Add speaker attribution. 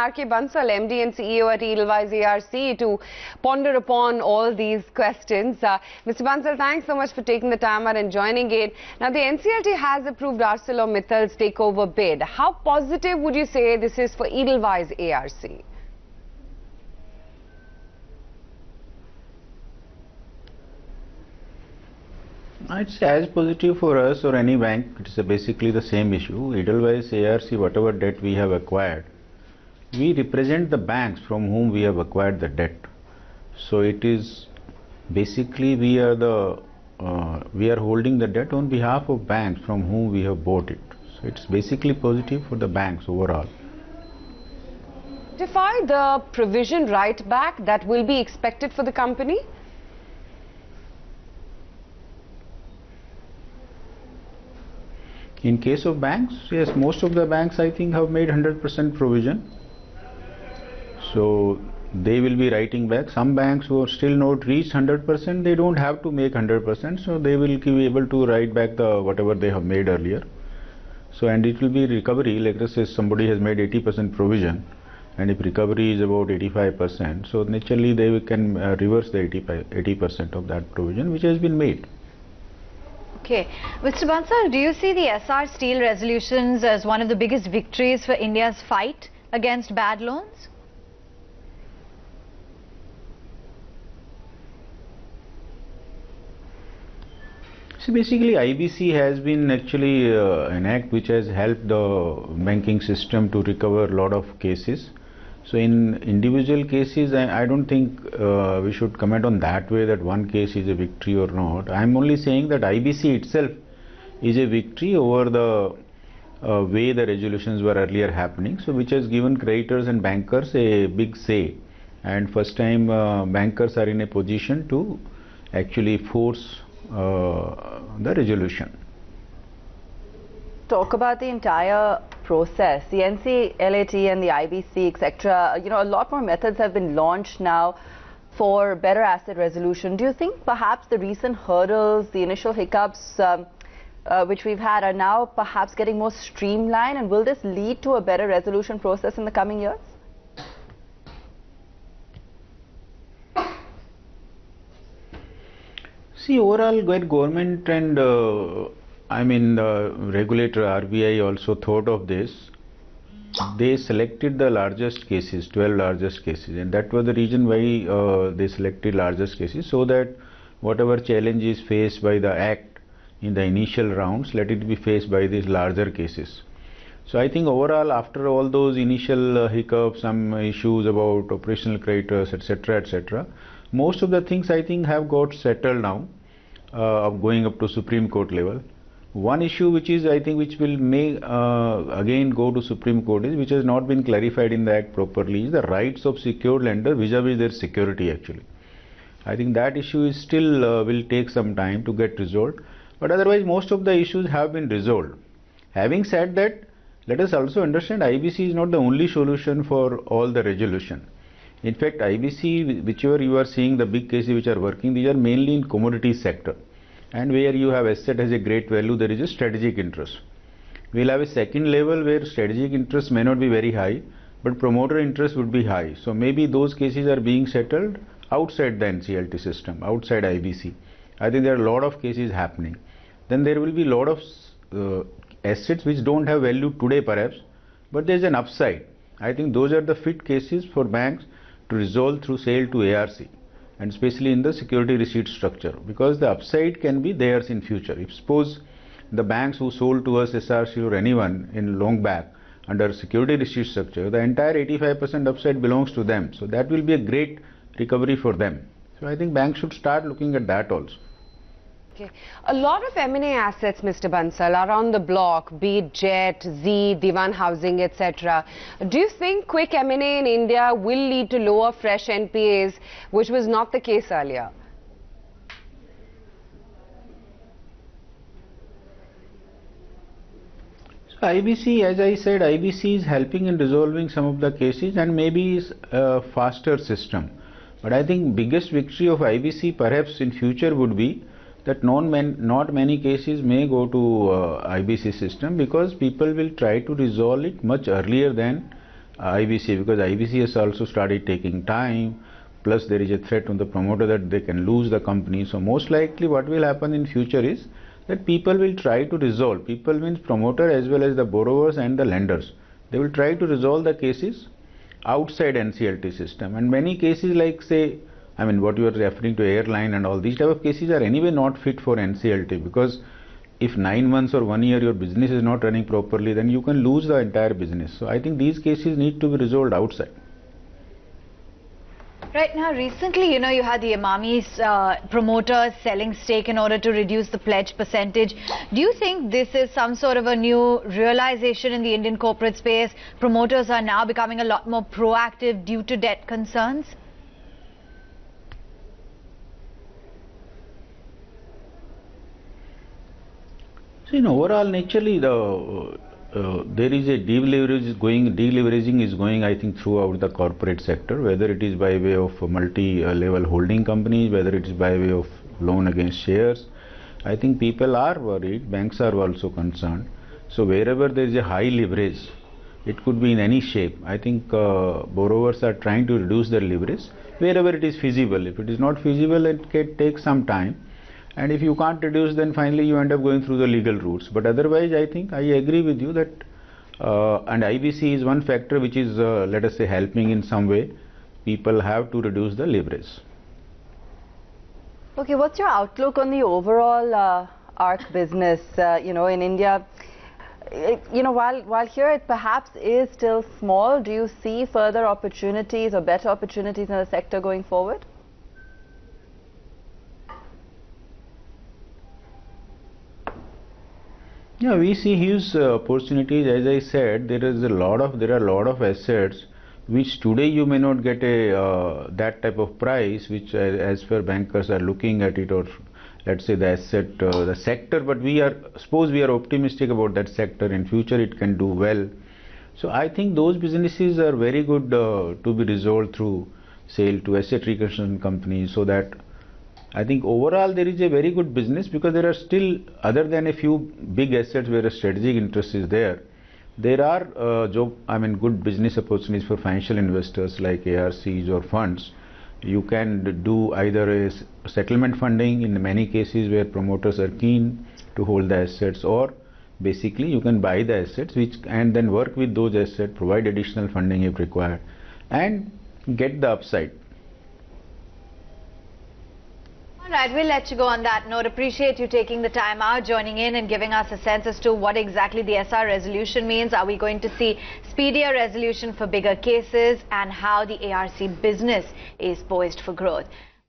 Speaker 1: R.K. Bansal, MD and CEO at Edelweiss ARC, to ponder upon all these questions. Mr. Bansal, thanks so much for taking the time out and joining it. Now, the NCLT has approved ArcelorMittal's takeover bid. How positive would you say this is for Edelweiss ARC?
Speaker 2: It's as positive for us or any bank. It's basically the same issue. Edelweiss ARC, whatever debt we have acquired, we represent the banks from whom we have acquired the debt. So it is basically we are holding the debt on behalf of banks from whom we have bought it. So it's basically positive for the banks overall.
Speaker 1: Justify the provision right back that will be expected for the company?
Speaker 2: In case of banks, yes, most of the banks I think have made 100% provision. So they will be writing back. Some banks who are still not reached 100%, they don't have to make 100%, so they will be able to write back the whatever they have made earlier. So, and it will be recovery. Like us say somebody has made 80% provision, and if recovery is about 85%, so naturally they can reverse the 80% of that provision which has been made.
Speaker 3: Okay. Mr. Bansal, do you see the Essar Steel resolutions as one of the biggest victories for India's fight against bad loans?
Speaker 2: So basically IBC has been actually an act which has helped the banking system to recover a lot of cases. So in individual cases, I don't think we should comment on that way that one case is a victory or not. I am only saying that IBC itself is a victory over the way the resolutions were earlier happening. So which has given creditors and bankers a big say, and first time bankers are in a position to actually force the resolution.
Speaker 4: Talk about the entire process, the NCLT and the IBC, etc. You know, a lot more methods have been launched now for better asset resolution. Do you think perhaps the recent hurdles, the initial hiccups which we've had are now perhaps getting more streamlined, and will this lead to a better resolution process in the coming years?
Speaker 2: See, overall government and I mean the regulator RBI also thought of this. They selected the largest cases, 12 largest cases, and that was the reason why they selected largest cases, so that whatever challenge is faced by the act in the initial rounds, let it be faced by these larger cases. So I think overall, after all those initial hiccups, some issues about operational creditors, etc., most of the things I think have got settled now, of going up to Supreme Court level. One issue which is I think which will may again go to Supreme Court is, which has not been clarified in the act properly, is the rights of secured lender vis-a-vis their security actually. I think that issue is still will take some time to get resolved, but otherwise most of the issues have been resolved. Having said that, let us also understand IBC is not the only solution for all the resolution. In fact, IBC, whichever you are seeing the big cases which are working, these are mainly in commodity sector, and where you have asset has a great value, there is a strategic interest. We will have a second level where strategic interest may not be very high, but promoter interest would be high. So maybe those cases are being settled outside the NCLT system, outside IBC. I think there are a lot of cases happening. Then there will be a lot of assets which don't have value today perhaps, but there is an upside. I think those are the fit cases for banks to resolve through sale to ARC, and especially in the security receipt structure, because the upside can be theirs in future. If suppose the banks who sold to us Essar Steel or anyone in long back under security receipt structure, the entire 85% upside belongs to them, so that will be a great recovery for them. So I think banks should start looking at that also.
Speaker 1: Okay. A lot of M&A assets, Mr. Bansal, are on the block, be it Jet, Z, Diwan Housing, etc. Do you think quick M&A in India will lead to lower fresh NPAs, which was not the case earlier?
Speaker 2: So IBC, as I said, IBC is helping in resolving some of the cases and maybe is a faster system. But I think biggest victory of IBC perhaps in future would be that not many cases may go to IBC system, because people will try to resolve it much earlier than IBC, because IBC has also started taking time, plus there is a threat on the promoter that they can lose the company. So most likely what will happen in future is that people will try to resolve. People means promoter as well as the borrowers and the lenders. They will try to resolve the cases outside NCLT system. And many cases like say, I mean what you are referring to, airline and all these type of cases are anyway not fit for NCLT, because if 9 months or 1 year your business is not running properly, then you can lose the entire business. So I think these cases need to be resolved outside.
Speaker 3: Right now, recently, you had the Emami's promoters selling stake in order to reduce the pledge percentage. Do you think this is some sort of a new realization in the Indian corporate space? Promoters are now becoming a lot more proactive due to debt concerns?
Speaker 2: So in overall, naturally, there is a deleveraging is going, I think, throughout the corporate sector, whether it is by way of multi-level holding companies, whether it is by way of loan against shares. I think people are worried, banks are also concerned. So wherever there is a high leverage, it could be in any shape. I think borrowers are trying to reduce their leverage wherever it is feasible. If it is not feasible, it can take some time. And if you can't reduce, then finally you end up going through the legal routes. But otherwise, I think I agree with you that and IBC is one factor which is, let us say, helping in some way. People have to reduce the leverage.
Speaker 4: Okay, what's your outlook on the overall ARC business? In India, while here it perhaps is still small, do you see further opportunities or better opportunities in the sector going forward?
Speaker 2: Yeah, we see huge opportunities. As I said, there are a lot of assets which today you may not get a that type of price, which as per bankers are looking at it, or let's say the sector. But we are optimistic about that sector. In future, it can do well. So I think those businesses are very good to be resolved through sale to asset reconstruction companies, so that I think overall there is a very good business, because there are still, other than a few big assets where a strategic interest is there are good business opportunities for financial investors like ARCs or funds. You can do either a settlement funding in many cases where promoters are keen to hold the assets, or basically you can buy the assets and then work with those assets, provide additional funding if required, and get the upside.
Speaker 3: Alright, we'll let you go on that note. Appreciate you taking the time out, joining in and giving us a sense as to what exactly the Essar resolution means. Are we going to see speedier resolution for bigger cases, and how the ARC business is poised for growth?